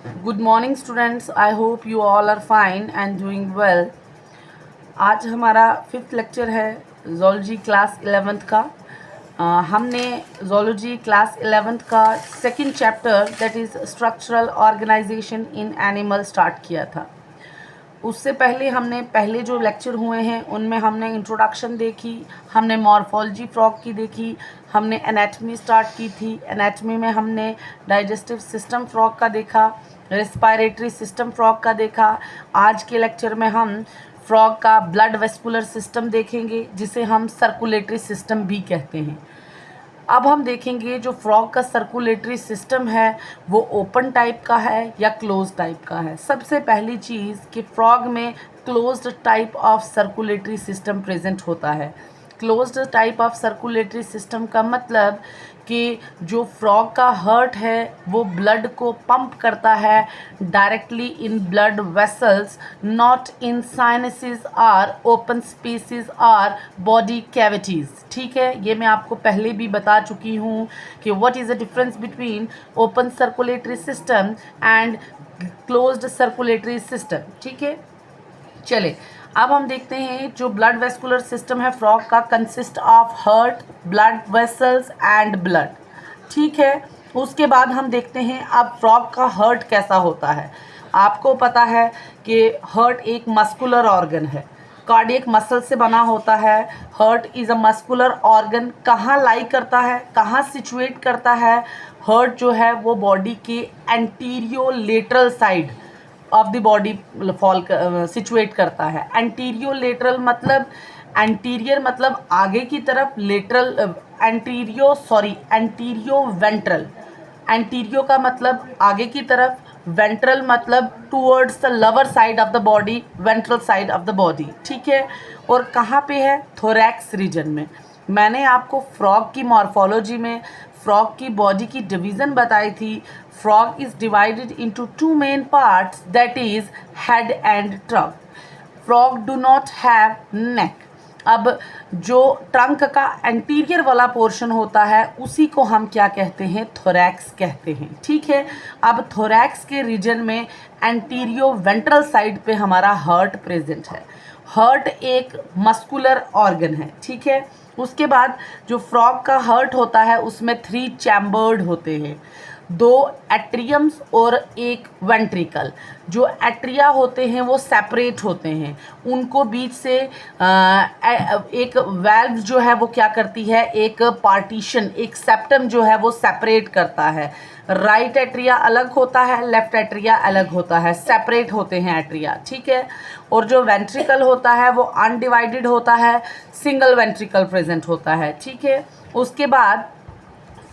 Good morning students. I hope you all are fine and doing well. आज हमारा fifth lecture है zoology class 11th का। हमने zoology class 11th का second chapter that is structural organisation in animal start किया था। उससे पहले हमने पहले जो लेक्चर हुए हैं उनमें हमने इंट्रोडक्शन देखी, हमने मॉर्फोलॉजी फ्रॉग की देखी, हमने एनाटमी स्टार्ट की थी। एनाटमी में हमने डाइजेस्टिव सिस्टम फ्रॉग का देखा, रेस्पिरेटरी सिस्टम फ्रॉग का देखा। आज के लेक्चर में हम फ्रॉग का ब्लड वेस्कुलर सिस्टम देखेंगे, जिसे हम सर्कुलेटरी सिस्टम भी कहते हैं। अब हम देखेंगे जो फ्रॉग का सर्कुलेटरी सिस्टम है वो ओपन टाइप का है या क्लोज टाइप का है। सबसे पहली चीज़ कि फ्रॉग में closed type of circulatory system present होता है। Closed type of circulatory system का मतलब कि जो फ्रॉग का हार्ट है वो ब्लड को पंप करता है directly in blood vessels, not in sinuses और ओपन स्पेसेस और बॉडी कैविटीज़। ठीक है, ये मैं आपको पहले भी बता चुकी हूँ कि what is the difference between open circulatory system and closed circulatory system. ठीक है, चले अब हम देखते हैं जो ब्लड वेस्कुलर सिस्टम है फ्रॉग का consist of heart, blood vessels and blood. ठीक है, उसके बाद हम देखते हैं अब फ्रॉग का हार्ट कैसा होता है। आपको पता है कि हार्ट एक मस्कुलर ऑर्गन है, कार्डियक मसल से बना होता है। Heart is a muscular organ. कहाँ लाई करता है, कहाँ सिचुएट करता है? हार्ट जो है वो बॉडी के antero lateral side of the body fall situate करता है। एंटीरियो लेटरल मतलब एंटीरियर मतलब आगे की तरफ, लेटरल एंटीरियो वेंट्रल। एंटीरियो का मतलब आगे की तरफ, वेंट्रल मतलब towards the lower side of the body, ventral side of the body. ठीक है, और कहाँ पे है? थोरैक्स रीजन में। मैंने आपको फ्रॉग की मॉर्फोलॉजी में फ्रॉग की बॉडी की डिवीज़न बताई थी। Frog is divided into two main parts, that is head and trunk. Frog do not have neck. अब जो ट्रंक का एंटीरियर वाला पोर्शन होता है उसी को हम क्या कहते हैं? थोरैक्स कहते हैं। ठीक है, अब थोरैक्स के रीजन में एंटीरियो वेंट्रल साइड पे हमारा हार्ट प्रेजेंट है। हार्ट एक मस्कुलर ऑर्गन है। ठीक है, उसके बाद जो फ्रॉग का हार्ट होता है उसमें 3 चैम्बर्ड होते हैं, 2 एट्रियम्स और एक वेंट्रिकल। जो एट्रिया होते हैं वो सेपरेट होते हैं, उनको बीच से एक वेल्व जो है वो क्या करती है, एक पार्टीशन, एक सेप्टम जो है वो सेपरेट करता है। राइट एट्रिया अलग होता है, लेफ्ट एट्रिया अलग होता है, सेपरेट होते हैं एट्रिया। ठीक है, और जो वेंट्रिकल होता है वो अनडिवाइडेड होता है, सिंगल वेंट्रिकल प्रेजेंट होता है। ठीक है, उसके बाद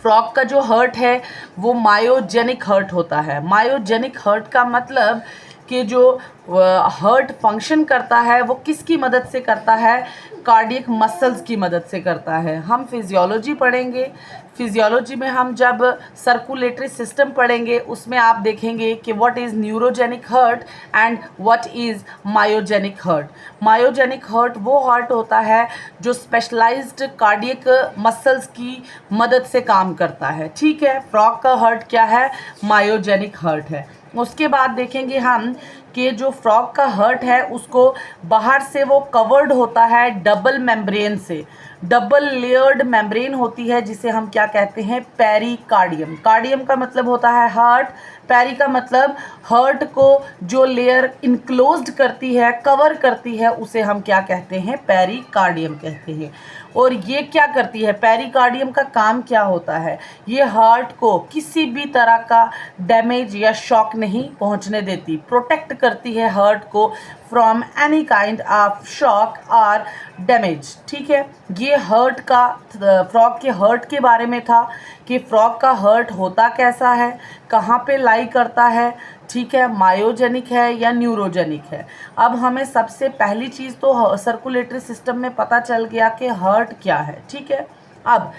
फ्रॉग का जो हार्ट है वो मायोजेनिक हार्ट होता है। मायोजेनिक हार्ट का मतलब कि जो हार्ट फंक्शन करता है वो किसकी मदद से करता है? कार्डियक मसल्स की मदद से करता है। हम फिजियोलॉजी पढ़ेंगे, फिजियोलॉजी में हम जब सर्कुलेटरी सिस्टम पढ़ेंगे उसमें आप देखेंगे कि what is neurogenic heart and what is myogenic heart. Myogenic heart वो हार्ट होता है जो स्पेशलाइज्ड कार्डियक मसल्स की मदद से काम करता है। ठीक है, फ्रॉग का हार्ट क्या है? मायोजेनिक हार्ट है। उसके बाद देखेंगे हम कि जो फ्रॉग का हार्ट है उसको बाहर से वो कवर्ड होता है डबल मेम्ब्रेन से। डबल लेयर्ड मेम्ब्रेन होती है जिसे हम क्या कहते हैं? पेरिकार्डियम। कार्डियम का मतलब होता है हार्ट, पेरी का मतलब हार्ट को जो लेयर इनक्लोज्ड करती है, कवर करती है, उसे हम क्या कहते हैं? पेरिकार्डियम कहते हैं। और ये क्या करती है? पेरिकार्डियम का काम क्या होता है? ये हार्ट को किसी भी तरह का डैमेज या शॉक नहीं पहुंचने देती, प्रोटेक्ट करती है हार्ट को from any kind of shock और डैमेज। ठीक है, ये हार्ट का फ्रॉग के हार्ट के बारे में था कि फ्रॉग का हार्ट होता कैसा है, कहाँ पे लाई करता है। ठीक है, मायोजेनिक है या न्यूरोजेनिक है। अब हमें सबसे पहली चीज़ तो सर्कुलेटरी सिस्टम में पता चल गया कि हार्ट क्या है। ठीक है, अब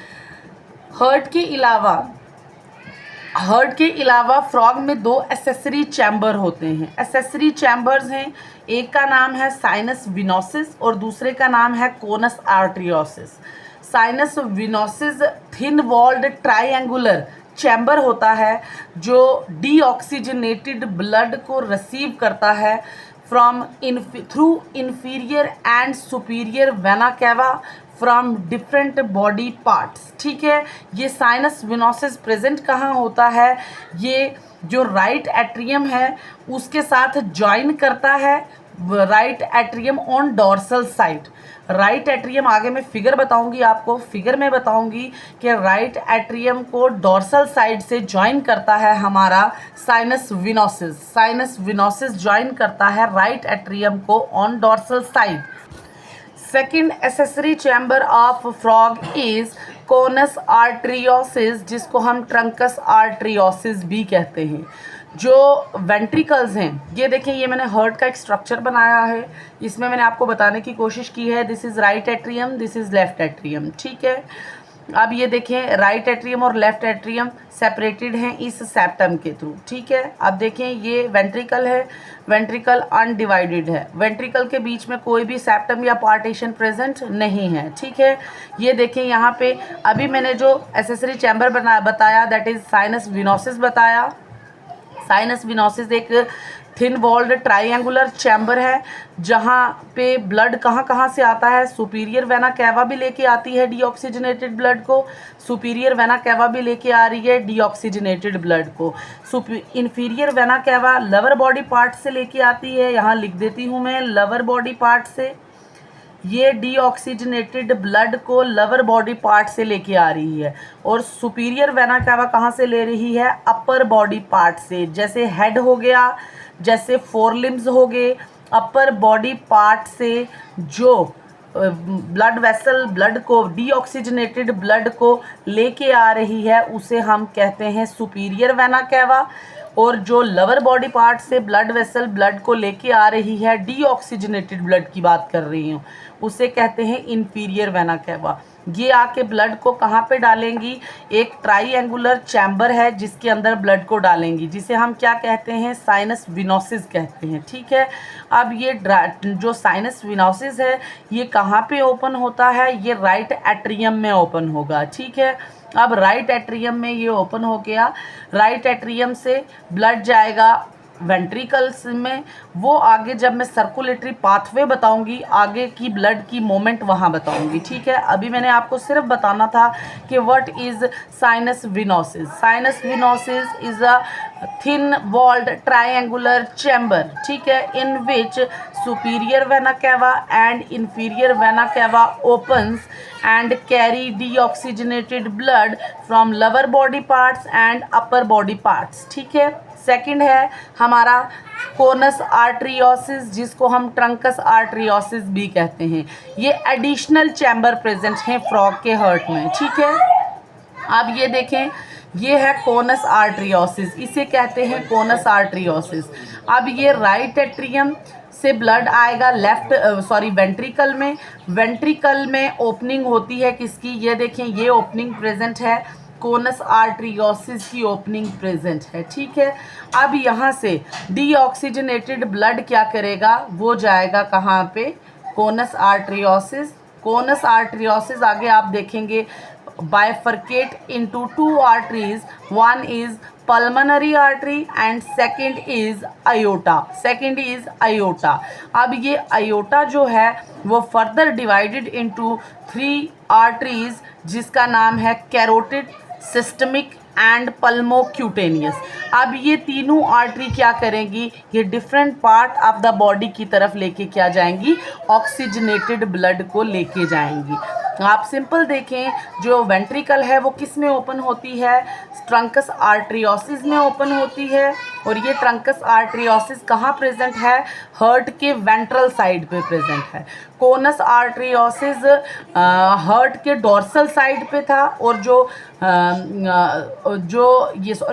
हार्ट के अलावा फ्रॉग में 2 एसेसरी चैम्बर होते हैं। एसेसरी चैम्बर्स हैं, एक का नाम है साइनस विनोसिस और दूसरे का नाम है conus arteriosus. Sinus venosus thin walled triangular chamber होता है जो डीऑक्सीजनेटेड ब्लड को रिसीव करता है from through inferior and superior vena cava from different body parts. ठीक है, ये साइनस विनोसिस प्रेजेंट कहाँ होता है? ये जो राइट एट्रियम है उसके साथ ज्वाइन करता है, right atrium on dorsal side. Right atrium, आगे मैं फिगर बताऊंगी आपको, फिगर में बताऊंगी कि राइट एट्रियम को डॉर्सल साइड से ज्वाइन करता है हमारा sinus venosus. Sinus venosus join करता है राइट एट्रियम को on dorsal side. Second accessory chamber of frog is conus आर्टरियोसिस, जिसको हम ट्रंकस आर्टरियोसिस भी कहते हैं। जो वेंट्रिकल्स हैं, ये देखें, ये मैंने हार्ट का एक स्ट्रक्चर बनाया है, इसमें मैंने आपको बताने की कोशिश की है this is right atrium, this is left atrium. ठीक है, अब ये देखें राइट एट्रियम और लेफ्ट एट्रियम सेपरेटेड हैं इस सेप्टम के थ्रू। ठीक है, अब देखें ये वेंट्रिकल है, वेंट्रिकल अनडिवाइडेड है, वेंट्रिकल के बीच में कोई भी सेप्टम या पार्टीशन प्रेजेंट नहीं है। ठीक है, ये देखें यहाँ पे अभी मैंने जो एसेसरी चैम्बर बताया दैट इज साइनस विनोसिस बताया। साइनस विनोसिस एक थिन वॉल्ड ट्राइंगुलर चैम्बर है जहाँ पे ब्लड कहाँ कहाँ से आता है, सुपीरियर वेना कैवा भी लेके आती है डीऑक्सीजनेटेड ब्लड को, सुपीरियर वेना कैवा भी लेके आ रही है डीऑक्सीजनेटेड ब्लड को। Inferior vena cava lover body part से लेके आती है, यहाँ लिख देती हूँ मैं, लवर बॉडी पार्ट से ये डीऑक्सीजनेटेड ब्लड को लवर बॉडी पार्ट से लेके आ रही है। और सुपीरियर वेना कैवा कहाँ से ले रही है? अपर बॉडी पार्ट से, जैसे हेड हो गया, जैसे फोर लिम्स हो गए, अपर बॉडी पार्ट से जो ब्लड वेसल ब्लड को डीऑक्सीजनेटेड ब्लड को लेके आ रही है उसे हम कहते हैं सुपीरियर वेना कैवा। और जो लवर बॉडी पार्ट से ब्लड वेसल ब्लड को लेके आ रही है, डीऑक्सीजनेटेड ब्लड की बात कर रही हूँ, उसे कहते हैं इंफीरियर वेना कैवा। ये आके ब्लड को कहाँ पे डालेंगी? एक ट्राइंगुलर चैम्बर है जिसके अंदर ब्लड को डालेंगी, जिसे हम क्या कहते हैं? साइनस विनोसिस कहते हैं। ठीक है, अब ये जो साइनस विनोसिस है ये कहाँ पे ओपन होता है? ये राइट एट्रियम में ओपन होगा। ठीक है, अब राइट एट्रियम में ये ओपन हो गया, राइट एट्रियम से ब्लड जाएगा वेंट्रिकल्स में, वो आगे जब मैं सर्कुलेटरी पाथवे बताऊंगी, आगे की ब्लड की मूवमेंट वहाँ बताऊंगी। ठीक है, अभी मैंने आपको सिर्फ बताना था कि what is sinus venosus. Sinus venosus is a thin walled triangular chamber, ठीक है, in which superior vena cava and inferior vena cava opens and carry deoxygenated blood from lower body parts and upper body parts। ठीक है, second है हमारा conus आर्टरियोसिस, जिसको हम trunks आर्टरियोसिस भी कहते हैं। ये एडिशनल चैम्बर प्रेजेंट है फ्रॉग के हार्ट में। ठीक है, अब ये देखें, ये है कोनस आर्टरियोसिस, इसे कहते हैं कोनस आर्टरियोसिस। अब ये राइट एट्रियम से ब्लड आएगा वेंट्रिकल में, वेंट्रिकल में ओपनिंग होती है किसकी? ये देखें, ये ओपनिंग प्रेजेंट है, कोनस आर्टरियोसिस की ओपनिंग प्रेजेंट है। ठीक है, अब यहाँ से डीऑक्सीजनेटेड ब्लड क्या करेगा? वो जाएगा कहाँ पे? कोनस आर्टरियोसिस। कोनस आर्टरियोसिस आगे आप देखेंगे bifurcate into two arteries, one is pulmonary artery and second is aorta, अब ये aorta जो है वो further divided into three arteries जिसका नाम है कैरोटिड, सिस्टमिक एंड पल्मोक्यूटेनियस। अब ये तीनों आर्टरी क्या करेंगी? ये different part of the body की तरफ लेके क्या जाएंगी? ऑक्सीजनेटेड ब्लड को लेके जाएंगी। आप सिंपल देखें, जो वेंट्रिकल है वो किस में ओपन होती है? ट्रंकस आर्टरियोसिस में ओपन होती है। और ये ट्रंकस आर्टरियोसिस कहाँ प्रेजेंट है? हार्ट के वेंट्रल साइड पे प्रेजेंट है। कोनस आर्टरियोसिस हार्ट के डोर्सल साइड पे था, और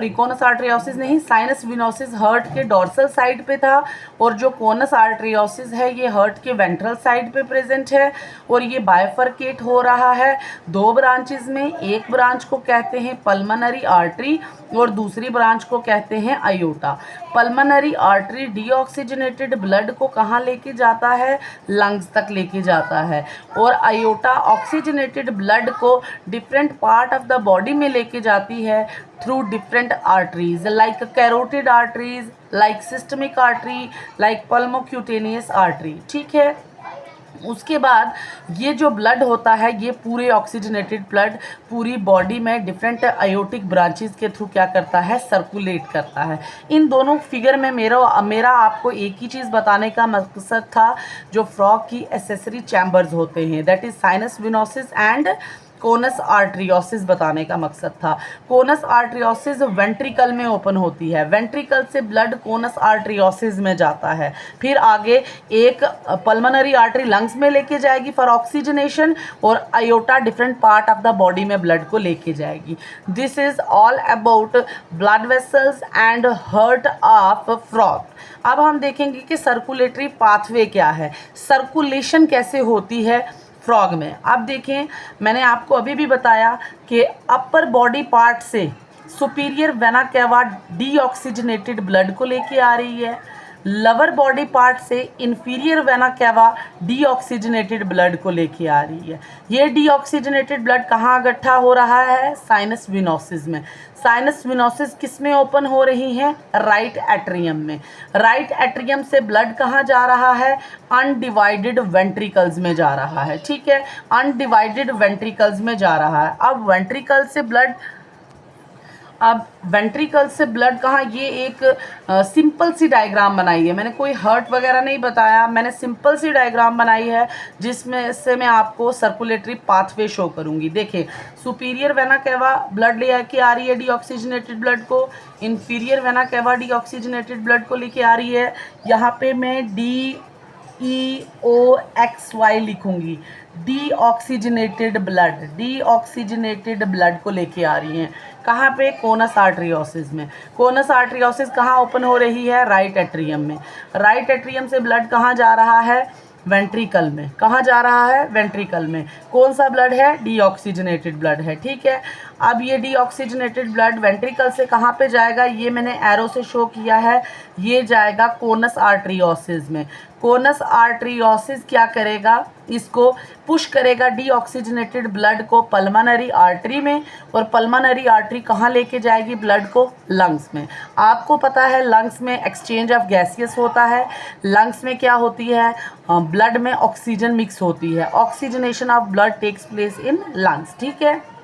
कोनस आर्टरियोसिस नहीं, साइनस विनोसिस हार्ट के डोर्सल साइड पे था, और जो कोनस आर्टरियोसिस है ये हार्ट के वेंट्रल साइड पे प्रेजेंट है। और ये बाइफरकेट हो रहा है दो ब्रांचेस में, एक ब्रांच को कहते हैं पल्मनरी आर्टरी और दूसरी ब्रांच को कहते हैं aorta. Pulmonary artery deoxygenated blood को कहाँ लेके जाता है? लंग्स तक लेके जाता है। और अयोटा ऑक्सीजनेटेड ब्लड को different part of the body में लेके जाती है through different arteries, like carotid arteries, like systemic artery, like pulmocutaneous artery, ठीक है। उसके बाद ये जो ब्लड होता है ये पूरे ऑक्सीजनेटेड ब्लड पूरी बॉडी में डिफरेंट आयोटिक ब्रांचेस के थ्रू क्या करता है, सर्कुलेट करता है। इन दोनों फिगर में मेरा आपको एक ही चीज़ बताने का मकसद था, जो फ्रॉग की एसेसरी चैम्बर्स होते हैं, that is sinus venosus and conus आर्टरियोसिस बताने का मकसद था। कोनस आर्टरियोसिस वेंट्रिकल में ओपन होती है, वेंट्रिकल से ब्लड कोनस आर्टरियोसिस में जाता है, फिर आगे एक पल्मोनरी आर्टरी लंग्स में लेके जाएगी फॉर ऑक्सीजनेशन, और iota different part of the body में ब्लड को लेके जाएगी। This is all about blood vessels and heart of frog. अब हम देखेंगे कि सर्कुलेटरी पाथवे क्या है, सर्कुलेशन कैसे होती है फ्रॉग में। अब देखें, मैंने आपको अभी भी बताया कि अपर बॉडी पार्ट से superior vena cava deoxygenated blood को लेके आ रही है, लोअर बॉडी पार्ट से inferior vena cava deoxygenated blood को लेके आ रही है। ये डीऑक्सीजनेटेड ब्लड कहाँ इकट्ठा हो रहा है, साइनस विनोसिस में। साइनस विनोसिस किस में ओपन हो रही है, राइट एट्रियम में। राइट एट्रियम से ब्लड कहाँ जा रहा है, अनडिवाइडेड वेंट्रिकल्स में जा रहा है, ठीक है, अनडिवाइडेड वेंट्रिकल्स में जा रहा है। अब वेंट्रिकल से ब्लड कहाँ, ये एक सिंपल सी डायग्राम बनाई है, मैंने कोई हर्ट वगैरह नहीं बताया, मैंने सिंपल सी डायग्राम बनाई है जिसमें से मैं आपको सर्कुलेटरी पाथवे शो करूँगी। देखिए, सुपीरियर वेना कैवा ब्लड ले के आ रही है डीऑक्सीजनेटेड ब्लड को, inferior vena cava deoxygenated blood को लेके आ रही है। यहाँ पे मैं DEOXY लिखूँगी, डीऑक्सीजनेटेड ब्लड को लेके आ रही हैं। कहाँ पे, कोनस आर्टरियोसिस में। कोनस आर्टरियोसिस कहाँ ओपन हो रही है, राइट एट्रियम में। राइट एट्रियम से ब्लड कहाँ जा रहा है, वेंट्रिकल में। कहाँ जा रहा है, वेंट्रिकल में। कौन सा ब्लड है, डीऑक्सीजनेटेड ब्लड है, ठीक है। अब ये डीऑक्सीजनेटेड ब्लड वेंट्रिकल से कहाँ पे जाएगा, ये मैंने एरो से शो किया है, ये जाएगा कोनस आर्टरियोसिस में। कोनस आर्टरियोसिस क्या करेगा, इसको पुश करेगा डीऑक्सीजनेटेड ब्लड को पल्मोनरी आर्टरी में, और पल्मोनरी आर्टरी कहाँ लेके जाएगी ब्लड को, लंग्स में। आपको पता है लंग्स में एक्सचेंज ऑफ गैसियस होता है, लंग्स में क्या होती है, ब्लड में ऑक्सीजन मिक्स होती है, oxygenation of blood takes place in lungs, ठीक है।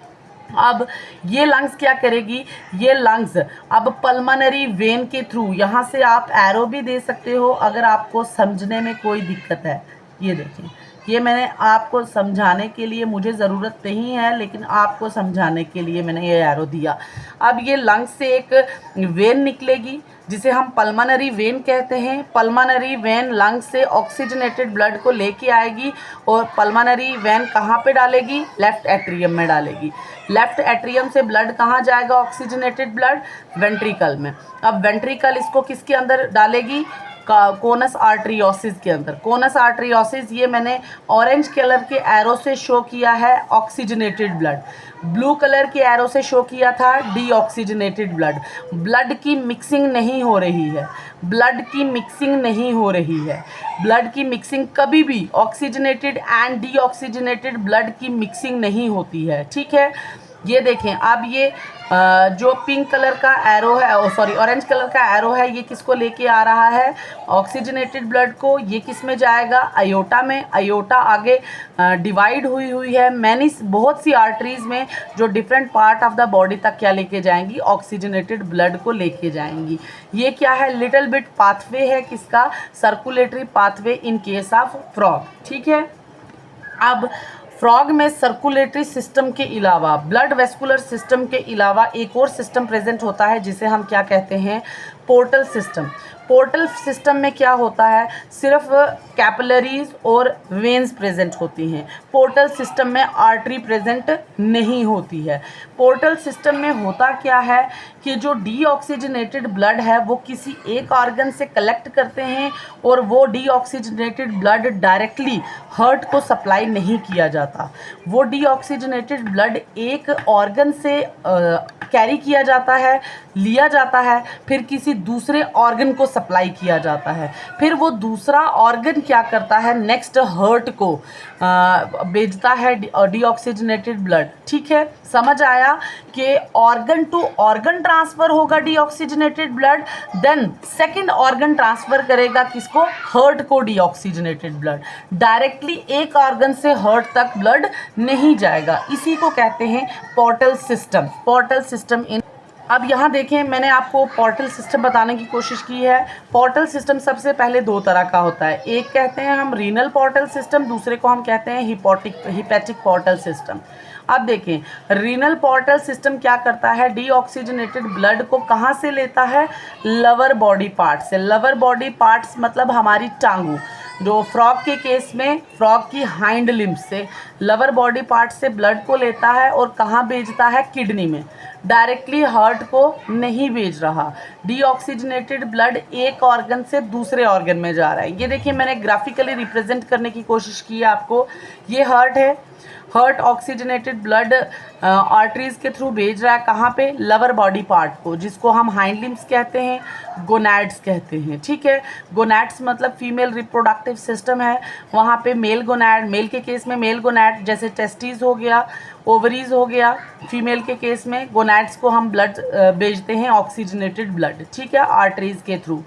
अब ये लंग्स क्या करेगी, ये लंग्स अब पल्मोनरी वेन के थ्रू, यहाँ से आप एरो भी दे सकते हो अगर आपको समझने में कोई दिक्कत है। ये देखें, ये मैंने आपको समझाने के लिए, मुझे ज़रूरत नहीं है लेकिन आपको समझाने के लिए मैंने ये एरो दिया। अब ये लंग्स से एक वेन निकलेगी जिसे हम पल्मोनरी वेन कहते हैं। पल्मोनरी वेन लंग्स से ऑक्सीजनेटेड ब्लड को लेके आएगी, और पल्मोनरी वेन कहाँ पे डालेगी, लेफ्ट एट्रियम में डालेगी। लेफ्ट एट्रियम से ब्लड कहाँ जाएगा, ऑक्सीजनेटेड ब्लड, वेंट्रिकल में। अब वेंट्रिकल इसको किसके अंदर डालेगी, कोनस आर्टरियोसिस के अंदर। कोनस आर्टरियोसिस ये मैंने ऑरेंज कलर के एरो से शो किया है ऑक्सीजनेटेड ब्लड, ब्लू कलर के एरो से शो किया था डीऑक्सीजनेटेड ब्लड। ब्लड की मिक्सिंग नहीं हो रही है, ब्लड की मिक्सिंग नहीं हो रही है। ब्लड की मिक्सिंग कभी भी ऑक्सीजनेटेड एंड डीऑक्सीजनेटेड ब्लड की मिक्सिंग नहीं होती है, ठीक है। ये देखें, अब ये जो पिंक कलर का एरो है, सॉरी ऑरेंज कलर का एरो है, ये किसको लेके आ रहा है, ऑक्सीजनेटेड ब्लड को। ये किस में जाएगा, अयोटा में। अयोटा आगे डिवाइड हुई है बहुत सी आर्टरीज में, जो different part of the body तक क्या लेके जाएंगी, ऑक्सीजनेटेड ब्लड को लेके जाएंगी। ये क्या है, लिटिल बिट पाथवे है किसका, circulatory pathway in case of frog, ठीक है। अब फ्रॉग में सर्कुलेटरी सिस्टम के अलावा, ब्लड वेस्कुलर सिस्टम के अलावा एक और सिस्टम प्रेजेंट होता है जिसे हम क्या कहते हैं, पोर्टल सिस्टम। पोर्टल सिस्टम में क्या होता है, सिर्फ कैपिलरीज और वेन्स प्रेजेंट होती हैं। पोर्टल सिस्टम में आर्टरी प्रेजेंट नहीं होती है। पोर्टल सिस्टम में होता क्या है कि जो डीऑक्सीजनेटेड ब्लड है वो किसी एक ऑर्गन से कलेक्ट करते हैं, और वो डीऑक्सीजनेटेड ब्लड डायरेक्टली हार्ट को सप्लाई नहीं किया जाता। वो डीऑक्सीजनेटेड ब्लड एक ऑर्गन से कैरी किया जाता है, लिया जाता है, फिर किसी दूसरे ऑर्गन को सप्लाई किया जाता है। फिर वो दूसरा ऑर्गन क्या करता है, नेक्स्ट हार्ट को भेजता है डीऑक्सीजनेटेड ब्लड। ठीक है, समझ आया कि ऑर्गन टू ऑर्गन ट्रांसफर होगा deoxygenated blood, then second organ transfer करेगा किसको, हार्ट को डीऑक्सीजनेटेड ब्लड। डायरेक्टली एक ऑर्गन से हार्ट तक ब्लड नहीं जाएगा, इसी को कहते हैं पोर्टल सिस्टम। पोर्टल सिस्टम इन अब यहाँ देखें, मैंने आपको पोर्टल सिस्टम बताने की कोशिश की है। पोर्टल सिस्टम सबसे पहले दो तरह का होता है, एक कहते हैं हम रीनल पोर्टल सिस्टम, दूसरे को हम कहते हैं हिपैटिक पोर्टल सिस्टम। अब देखें, रीनल पोर्टल सिस्टम क्या करता है, डीऑक्सीजनेटेड ब्लड को कहाँ से लेता है, लवर बॉडी पार्ट से। लवर बॉडी पार्ट्स मतलब हमारी टांगों, जो फ्रॉग के केस में फ्रॉग की हाइंड लिम्स से लवर बॉडी पार्ट से ब्लड को लेता है और कहाँ भेजता है, किडनी में। डायरेक्टली हार्ट को नहीं भेज रहा। डीऑक्सीजनेटेड ब्लड एक ऑर्गन से दूसरे ऑर्गन में जा रहा है। ये देखिए, मैंने ग्राफिकली रिप्रेजेंट करने की कोशिश की है आपको। ये हार्ट है, हार्ट ऑक्सीजनेटेड ब्लड आर्टरीज के थ्रू भेज रहा है कहाँ पे, लवर बॉडी पार्ट को, जिसको हम हाइंड लिम्स कहते हैं, गोनैड्स कहते हैं। ठीक है, गोनैड्स मतलब फीमेल रिप्रोडक्टिव सिस्टम है। वहाँ पे मेल गोनैड, मेल के केस में मेल गोनैड जैसे टेस्टिस हो गया, ओवरीज हो गया। फीमेल के केस में गोनैड्स को हम ब्लड भेजते हैं, ऑक्सीजनेटेड ब्लड। ठीक है, आर्टरीज के थ्रू।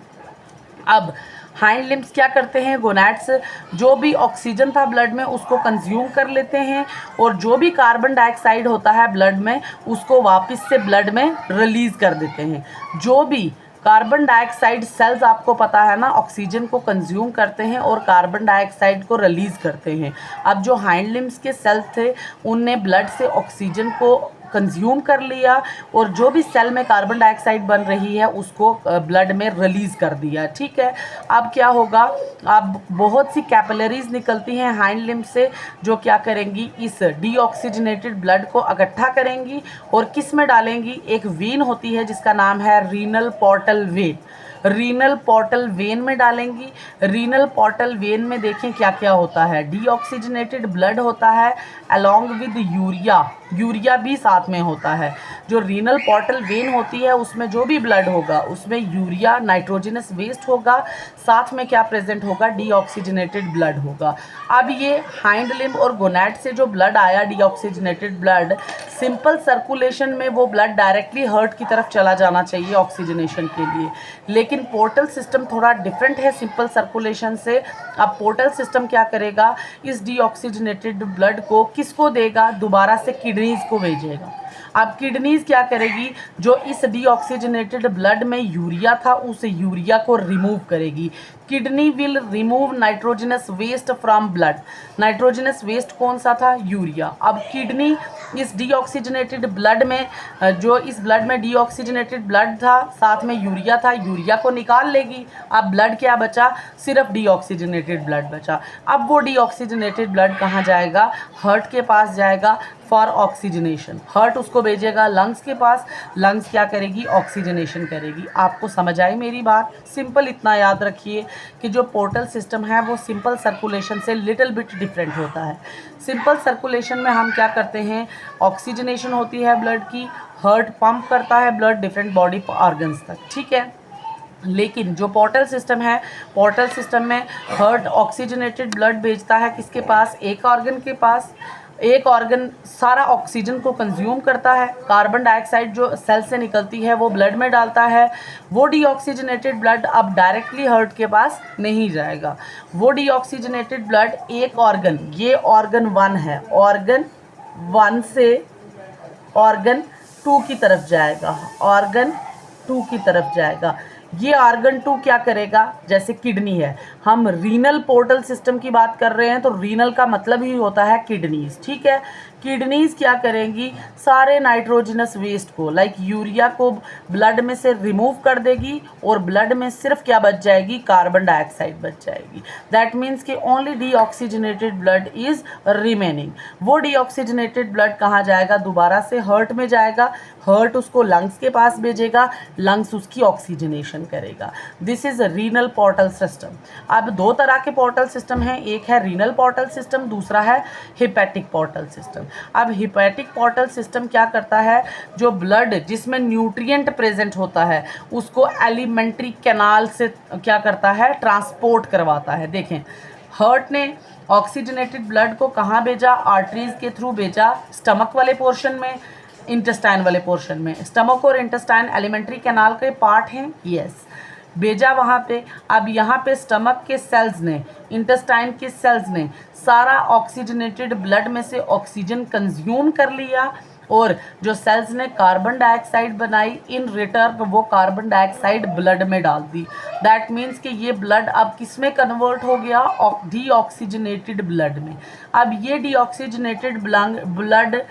अब हाइंड लिम्स क्या करते हैं, गोनैड्स जो भी ऑक्सीजन था ब्लड में उसको कंज्यूम कर लेते हैं और जो भी कार्बन डाइऑक्साइड होता है ब्लड में उसको वापस से ब्लड में रिलीज़ कर देते हैं। जो भी कार्बन डाइऑक्साइड सेल्स, आपको पता है ना, ऑक्सीजन को कंज्यूम करते हैं और कार्बन डाइऑक्साइड को रिलीज़ करते हैं। अब जो हाइंड लिम्स के सेल्स थे उनने ब्लड से ऑक्सीजन को कंज्यूम कर लिया और जो भी सेल में कार्बन डाइऑक्साइड बन रही है उसको ब्लड में रिलीज़ कर दिया। ठीक है, अब क्या होगा, अब बहुत सी कैपिलरीज निकलती हैं हाइंड लिम्ब से जो क्या करेंगी, इस डीऑक्सीजनेटेड ब्लड को इकट्ठा करेंगी और किस में डालेंगी, एक वेन होती है जिसका नाम है renal portal vein. Renal portal vein में डालेंगी। रीनल पोर्टल वेन में देखें क्या क्या होता है, डीऑक्सीजनेटेड ब्लड होता है अलोंग विद यूरिया, यूरिया भी साथ में होता है। जो रीनल पोर्टल वेन होती है उसमें जो भी ब्लड होगा उसमें यूरिया, नाइट्रोजनस वेस्ट होगा, साथ में क्या प्रेजेंट होगा, डीऑक्सीजनेटेड ब्लड होगा। अब ये हाइंड लिम्ब और गोनैड से जो ब्लड आया डीऑक्सीजनेटेड ब्लड, सिंपल सर्कुलेशन में वो ब्लड डायरेक्टली हार्ट की तरफ चला जाना चाहिए ऑक्सीजनेशन के लिए, लेकिन पोर्टल सिस्टम थोड़ा डिफरेंट है सिंपल सर्कुलेशन से। अब पोर्टल सिस्टम क्या करेगा, इस डीऑक्सीजनेटेड ब्लड को किसको देगा, दोबारा से किडनीज को भेजेगा। अब किडनीज क्या करेगी, जो इस डीऑक्सीजनेटेड ब्लड में यूरिया था उस यूरिया को रिमूव करेगी। Kidney will remove nitrogenous waste from blood. Nitrogenous waste कौन सा था, यूरिया। अब किडनी इस डीऑक्सीजनेटेड ब्लड में, जो इस ब्लड में डीऑक्सीजनेटेड ब्लड था साथ में यूरिया था, यूरिया को निकाल लेगी। अब ब्लड क्या बचा, सिर्फ डीऑक्सीजनेटेड ब्लड बचा। अब वो डीऑक्सीजनेटेड ब्लड कहाँ जाएगा, हार्ट के पास जाएगा फॉर ऑक्सीजनेशन। हार्ट उसको भेजेगा लंग्स के पास, लंग्स क्या करेगी, ऑक्सीजनेशन करेगी। आपको समझ आई मेरी बात। सिंपल इतना याद रखिए कि जो पोर्टल सिस्टम है वो सिंपल सर्कुलेशन से लिटिल बिट डिफरेंट होता है। सिंपल सर्कुलेशन में हम क्या करते हैं, ऑक्सीजनेशन होती है ब्लड की, हार्ट पंप करता है ब्लड डिफरेंट बॉडी ऑर्गन्स तक। ठीक है, लेकिन जो पोर्टल सिस्टम है, पोर्टल सिस्टम में हार्ट ऑक्सीजनेटेड ब्लड भेजता है किसके पास, एक ऑर्गन के पास। एक ऑर्गन सारा ऑक्सीजन को कंज्यूम करता है, कार्बन डाइऑक्साइड जो सेल से निकलती है वो ब्लड में डालता है। वो डीऑक्सीजनेटेड ब्लड अब डायरेक्टली हार्ट के पास नहीं जाएगा। वो डीऑक्सीजनेटेड ब्लड एक ऑर्गन, ये ऑर्गन 1 है, ऑर्गन 1 से ऑर्गन 2 की तरफ जाएगा, ऑर्गन 2 की तरफ जाएगा। ये ऑर्गन 2 क्या करेगा, जैसे किडनी है, हम रीनल पोर्टल सिस्टम की बात कर रहे हैं तो रीनल का मतलब ही होता है किडनीज। ठीक है, किडनीज क्या करेंगी, सारे नाइट्रोजनस वेस्ट को लाइक यूरिया को ब्लड में से रिमूव कर देगी और ब्लड में सिर्फ क्या बच जाएगी, कार्बन डाइऑक्साइड बच जाएगी। दैट मीन्स कि only deoxygenated blood is remaining. वो डीऑक्सीजनेटेड ब्लड कहाँ जाएगा, दोबारा से हार्ट में जाएगा, हार्ट उसको लंग्स के पास भेजेगा, लंग्स उसकी ऑक्सीजनेशन करेगा। This is renal portal system. अब दो तरह के पोर्टल सिस्टम हैं, एक है रीनल पोर्टल सिस्टम, दूसरा है हिपैटिक पोर्टल सिस्टम। अब हिपैटिक पोर्टल सिस्टम क्या करता है, जो ब्लड जिसमें न्यूट्रिएंट प्रेजेंट होता है उसको एलिमेंट्री कैनाल से क्या करता है, ट्रांसपोर्ट करवाता है। देखें, हार्ट ने ऑक्सीजनेटेड ब्लड को कहाँ भेजा, आर्टरीज के थ्रू भेजा, स्टमक वाले पोर्शन में, इंटेस्टाइन वाले पोर्शन में। स्टमक और इंटेस्टाइन एलिमेंट्री कैनाल के पार्ट हैं, यस, भेजा वहाँ पे। अब यहाँ पे स्टमक के सेल्स ने, इंटेस्टाइन के सेल्स ने सारा ऑक्सीजनेटेड ब्लड में से ऑक्सीजन कंज्यूम कर लिया और जो सेल्स ने कार्बन डाइऑक्साइड बनाई, इन रिटर्न वो कार्बन डाइऑक्साइड ब्लड में डाल दी। दैट मीन्स कि ये ब्लड अब किस में कन्वर्ट हो गया, डीऑक्सीजनेटेड ब्लड में। अब ये डीऑक्सीजनेटेड ब्लड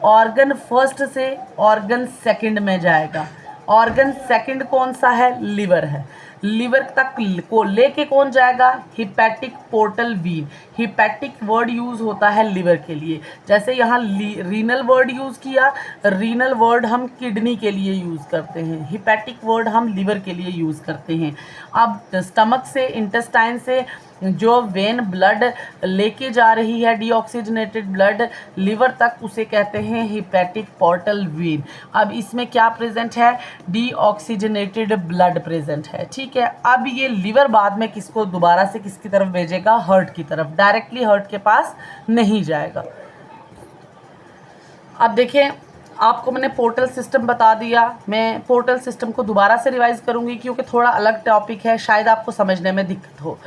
ऑर्गन फर्स्ट से ऑर्गन सेकंड में जाएगा। ऑर्गन सेकंड कौन सा है, लिवर है। लिवर तक को लेके कौन जाएगा, hepatic portal vein. Hepatic word use होता है लिवर के लिए, जैसे यहाँ रीनल वर्ड यूज़ किया, रीनल वर्ड हम किडनी के लिए यूज़ करते हैं, हिपैटिक वर्ड हम लिवर के लिए यूज़ करते हैं। अब स्टमक से, इंटेस्टाइन से जो वेन ब्लड लेके जा रही है डीऑक्सीजनेटेड ब्लड लिवर तक, उसे कहते हैं हिपैटिक पोर्टल वेन। अब इसमें क्या प्रेजेंट है, डीऑक्सीजनेटेड ब्लड प्रेजेंट है, ठीक है। अब ये लिवर बाद में किसको दोबारा से किसकी तरफ भेजेगा, हार्ट की तरफ, डायरेक्टली हार्ट के पास नहीं जाएगा। अब देखें, आपको मैंने पोर्टल सिस्टम बता दिया। मैं पोर्टल सिस्टम को दोबारा से रिवाइज करूंगी क्योंकि थोड़ा अलग टॉपिक है, शायद आपको समझने में दिक्कत हो।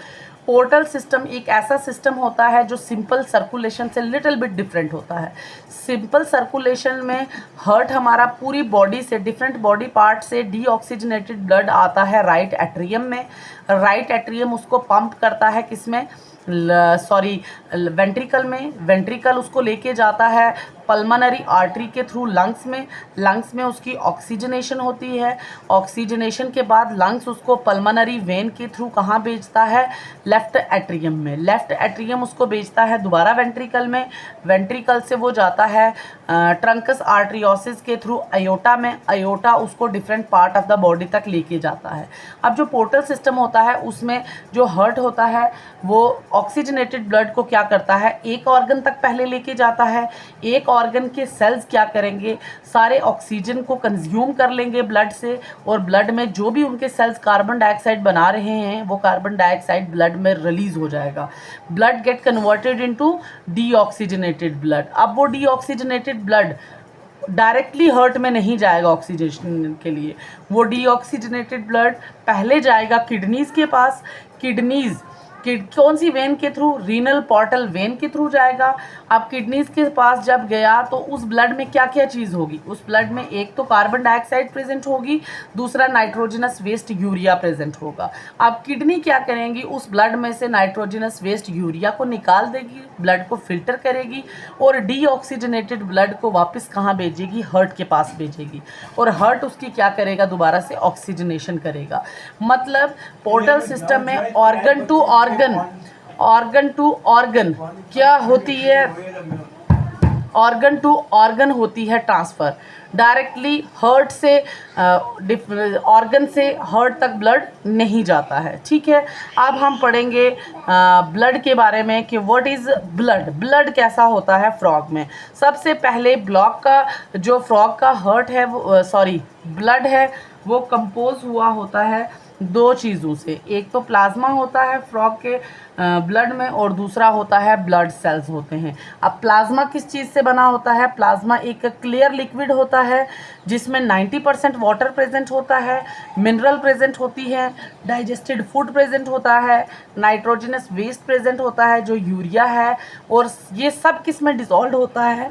पोर्टल सिस्टम एक ऐसा सिस्टम होता है जो सिंपल सर्कुलेशन से लिटिल बिट डिफरेंट होता है। सिंपल सर्कुलेशन में हार्ट हमारा पूरी बॉडी से, डिफरेंट बॉडी पार्ट से डीऑक्सीजनेटेड ब्लड आता है राइट एट्रियम में। राइट एट्रियम उसको पंप करता है किसमें, वेंट्रिकल में। वेंट्रिकल उसको लेके जाता है पल्मोनरी आर्टरी के थ्रू लंग्स में। लंग्स में उसकी ऑक्सीजनेशन होती है। ऑक्सीजनेशन के बाद लंग्स उसको पल्मोनरी वेन के थ्रू कहाँ भेजता है, लेफ्ट एट्रियम में। लेफ्ट एट्रियम उसको भेजता है दोबारा वेंट्रिकल में। वेंट्रिकल से वो जाता है ट्रंकस आर्टरियोसिस के थ्रू अयोटा में। अयोटा उसको different part of the body तक लेके जाता है। अब जो पोर्टल सिस्टम होता है उसमें जो हार्ट होता है वो ऑक्सीजनेटेड ब्लड को क्या करता है, एक ऑर्गन तक पहले लेके जाता है। एक ऑर्गन के सेल्स क्या करेंगे, सारे ऑक्सीजन को कंज्यूम कर लेंगे ब्लड से, और ब्लड में जो भी उनके सेल्स कार्बन डाइऑक्साइड बना रहे हैं वो कार्बन डाइऑक्साइड ब्लड में रिलीज हो जाएगा। Blood get converted into deoxygenated blood. अब वो डीऑक्सीजनेटेड ब्लड डायरेक्टली हार्ट में नहीं जाएगा ऑक्सीजनेशन के लिए, वो डीऑक्सीजनेटेड ब्लड पहले जाएगा किडनीज के पास। किडनीज कौन सी वेन के थ्रू, रीनल पोर्टल वेन के थ्रू जाएगा। अब किडनीज के पास जब गया तो उस ब्लड में क्या क्या चीज़ होगी, उस ब्लड में एक तो कार्बन डाइऑक्साइड प्रेजेंट होगी, दूसरा नाइट्रोजनस वेस्ट यूरिया प्रेजेंट होगा। अब किडनी क्या करेंगी, उस ब्लड में से नाइट्रोजनस वेस्ट यूरिया को निकाल देगी, ब्लड को फिल्टर करेगी और डीऑक्सीजनेटेड ब्लड को वापस कहाँ भेजेगी, हार्ट के पास भेजेगी, और हार्ट उसकी क्या करेगा, दोबारा से ऑक्सीजनेशन करेगा। मतलब पोर्टल सिस्टम में organ to organ to organ क्या होती है, ऑर्गन टू ऑर्गन होती है ट्रांसफ़र। डायरेक्टली हार्ट से ऑर्गन से हार्ट तक ब्लड नहीं जाता है, ठीक है। अब हम पढ़ेंगे ब्लड के बारे में कि व्हाट इज़ ब्लड, ब्लड कैसा होता है फ्रॉग में। सबसे पहले जो फ्रॉग का हार्ट है वो ब्लड है वो कंपोज हुआ होता है दो चीज़ों से। एक तो प्लाज्मा होता है फ्रॉग के ब्लड में और दूसरा होता है ब्लड सेल्स होते हैं। अब प्लाज्मा किस चीज़ से बना होता है, प्लाज्मा एक क्लियर लिक्विड होता है जिसमें 90% वाटर प्रेजेंट होता है, मिनरल प्रेजेंट होती है, डाइजेस्टेड फूड प्रेजेंट होता है, नाइट्रोजनस वेस्ट प्रेजेंट होता है जो यूरिया है, और ये सब किस में डिसॉल्व होता है,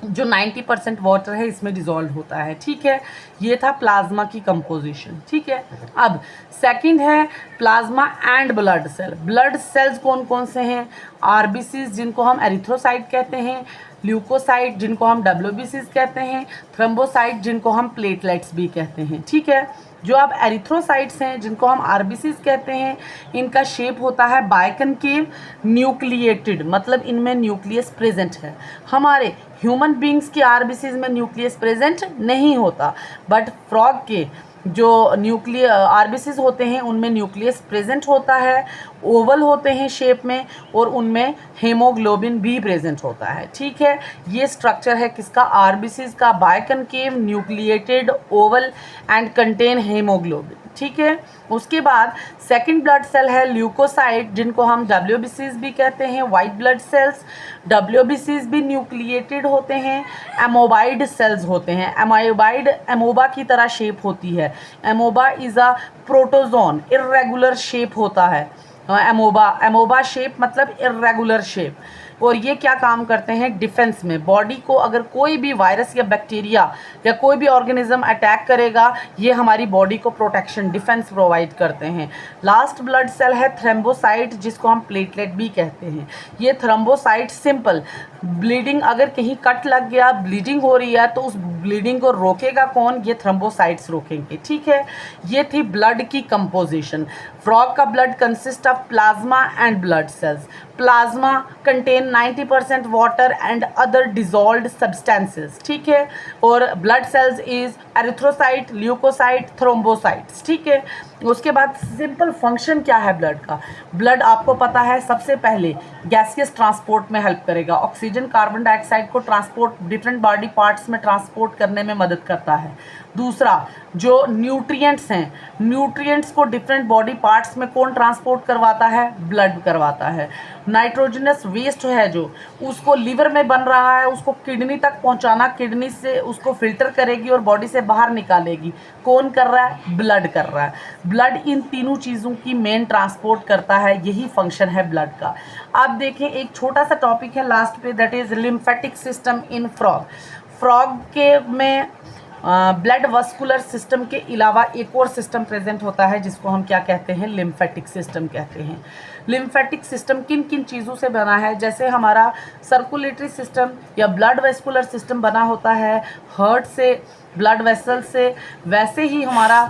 जो 90% वाटर है इसमें डिसॉल्व होता है, ठीक है। ये था प्लाज्मा की कंपोजिशन, ठीक है। अब सेकंड है plasma and blood cell. Blood cells कौन कौन से हैं, आरबीसीज जिनको हम एरिथ्रोसाइट कहते हैं, ल्यूकोसाइट जिनको हम डब्ल्यूबीसीज कहते हैं, थ्रोम्बोसाइट जिनको हम प्लेटलेट्स भी कहते हैं, ठीक है। जो अब एरिथ्रोसाइट्स हैं जिनको हम आरबीसीज कहते हैं, इनका शेप होता है बाइकनकेव न्यूक्लिएटेड, मतलब इनमें न्यूक्लियस प्रेजेंट है। हमारे ह्यूमन बींग्स के आरबीसीज में न्यूक्लियस प्रेजेंट नहीं होता, बट फ्रॉग के जो न्यूक्लियर आरबीसीज होते हैं उनमें न्यूक्लियस प्रेजेंट होता है, ओवल होते हैं शेप में, और उनमें हेमोग्लोबिन भी प्रेजेंट होता है। ठीक है, ये स्ट्रक्चर है किसका, आरबीसीज का, biconcave, nucleated, oval and contain haemoglobin. ठीक है, उसके बाद सेकंड ब्लड सेल है ल्यूकोसाइट, जिनको हम डब्ल्यूबीसीज भी कहते हैं, वाइट ब्लड सेल्स। डब्ल्यूबीसीज भी न्यूक्लिएटेड होते हैं, एमोबाइड सेल्स होते हैं। एमोबाइड एमोबा की तरह शेप होती है। Amoeba is a protozoan, irregular shape होता है। एमोबा शेप मतलब इर्रेगुलर शेप। और ये क्या काम करते हैं, डिफेंस में। बॉडी को अगर कोई भी वायरस या बैक्टीरिया या कोई भी ऑर्गेनिज्म अटैक करेगा, ये हमारी बॉडी को प्रोटेक्शन, डिफेंस प्रोवाइड करते हैं। लास्ट ब्लड सेल है थ्रोम्बोसाइट, जिसको हम प्लेटलेट भी कहते हैं। ये थ्रोम्बोसाइट सिंपल ब्लीडिंग, अगर कहीं कट लग गया, ब्लीडिंग हो रही है, तो उस ब्लीडिंग को रोकेगा कौन, ये थ्रोम्बोसाइट्स रोकेंगे। ठीक है, ये थी ब्लड की कंपोजिशन। फ्रॉग का blood consist of plasma and blood cells. Plasma contain 90% water and other dissolved substances. ठीक है, और blood cells is erythrocyte, leukocyte, thrombocytes. ठीक है, उसके बाद सिंपल फंक्शन क्या है ब्लड का। ब्लड आपको पता है सबसे पहले गैसियस ट्रांसपोर्ट में हेल्प करेगा। ऑक्सीजन, कार्बन डाइऑक्साइड को ट्रांसपोर्ट डिफरेंट बॉडी पार्ट्स में ट्रांसपोर्ट करने में मदद करता है। दूसरा, जो न्यूट्रिएंट्स हैं, न्यूट्रिएंट्स को डिफरेंट बॉडी पार्ट्स में कौन ट्रांसपोर्ट करवाता है, ब्लड करवाता है। नाइट्रोजनस वेस्ट है जो, उसको लीवर में बन रहा है, उसको किडनी तक पहुंचाना, किडनी से उसको फिल्टर करेगी और बॉडी से बाहर निकालेगी, कौन कर रहा है, ब्लड कर रहा है। ब्लड इन तीनों चीज़ों की मेन ट्रांसपोर्ट करता है, यही फंक्शन है ब्लड का। आप देखें, एक छोटा सा टॉपिक है लास्ट पे, that is lymphatic system in frog. Frog के में ब्लड वस्कुलर सिस्टम के अलावा एक और सिस्टम प्रेजेंट होता है, जिसको हम क्या कहते हैं, लिम्फेटिक सिस्टम कहते हैं। लिम्फेटिक सिस्टम किन किन चीज़ों से बना है, जैसे हमारा सर्कुलेटरी सिस्टम या ब्लड वेस्कुलर सिस्टम बना होता है हार्ट से, ब्लड वेसल से, वैसे ही हमारा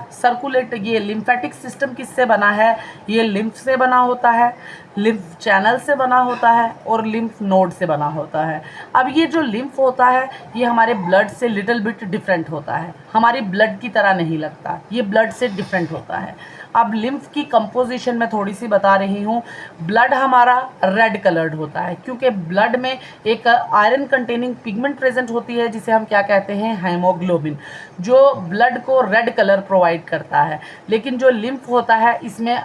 ये लिम्फेटिक सिस्टम किससे बना है, ये लिम्फ से बना होता है, लिम्फ चैनल से बना होता है, और लिम्फ नोड से बना होता है। अब ये जो लिम्फ होता है, ये हमारे ब्लड से लिटिल बिट डिफरेंट होता है, हमारी ब्लड की तरह नहीं लगता, ये ब्लड से डिफरेंट होता है। अब लिम्फ की कंपोजिशन में थोड़ी सी बता रही हूँ। ब्लड हमारा रेड कलर्ड होता है, क्योंकि ब्लड में एक आयरन कंटेनिंग पिगमेंट प्रेजेंट होती है, जिसे हम क्या कहते हैं, हेमोग्लोबिन, जो ब्लड को रेड कलर प्रोवाइड करता है। लेकिन जो लिम्फ होता है, इसमें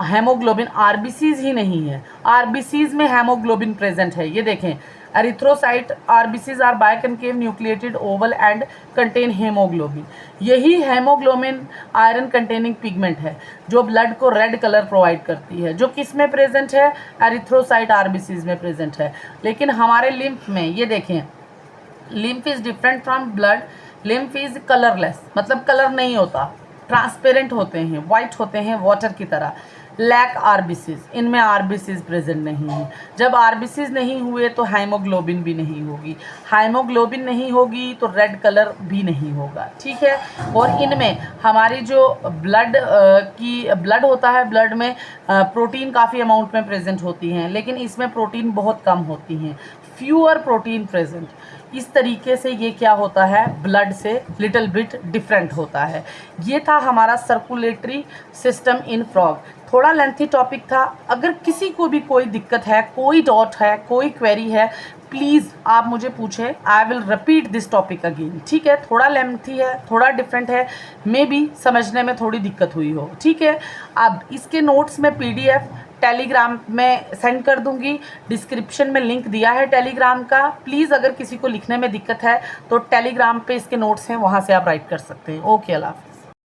हेमोग्लोबिन, आरबीसीज ही नहीं है, आरबीसीज में हेमोग्लोबिन प्रेजेंट है। ये देखें, erythrocyte RBCs are biconcave, nucleated, oval and contain haemoglobin. यही हेमोग्लोबिन आयरन कंटेनिंग पिगमेंट है जो ब्लड को रेड कलर प्रोवाइड करती है, जो किस में प्रेजेंट है, एरिथ्रोसाइट आरबीसीज में प्रेजेंट है। लेकिन हमारे लिम्फ में, ये देखें, lymph is different from blood. Lymph is colourless, मतलब कलर नहीं होता, ट्रांसपेरेंट होते हैं, वाइट होते हैं, वाटर की तरह। लैक आरबीसीज, इनमें आरबीसीज प्रेजेंट नहीं है। जब आरबीसीज नहीं हुए तो हाइमोग्लोबिन भी नहीं होगी, हाइमोग्लोबिन नहीं होगी तो रेड कलर भी नहीं होगा। ठीक है, और इनमें हमारी जो ब्लड होता है, ब्लड में प्रोटीन काफ़ी अमाउंट में प्रेजेंट होती हैं, लेकिन इसमें प्रोटीन बहुत कम होती हैं, फ्यूअर प्रोटीन प्रेजेंट। इस तरीके से ये क्या होता है, ब्लड से लिटिल बिट डिफरेंट होता है। ये था हमारा सर्कुलेटरी सिस्टम इन फ्रॉग। थोड़ा लेंथी टॉपिक था। अगर किसी को भी कोई दिक्कत है, कोई डाउट है, कोई क्वेरी है, प्लीज़ आप मुझे पूछें, I will repeat this topic again. ठीक है, थोड़ा लेंथी है, थोड़ा डिफरेंट है, मे बी समझने में थोड़ी दिक्कत हुई हो। ठीक है, अब इसके नोट्स में PDF टेलीग्राम में सेंड कर दूंगी, डिस्क्रिप्शन में लिंक दिया है टेलीग्राम का। प्लीज़ अगर किसी को लिखने में दिक्कत है तो टेलीग्राम पे इसके नोट्स हैं, वहाँ से आप राइट कर सकते हैं। ओके, अल्लाह हाफ़िज़।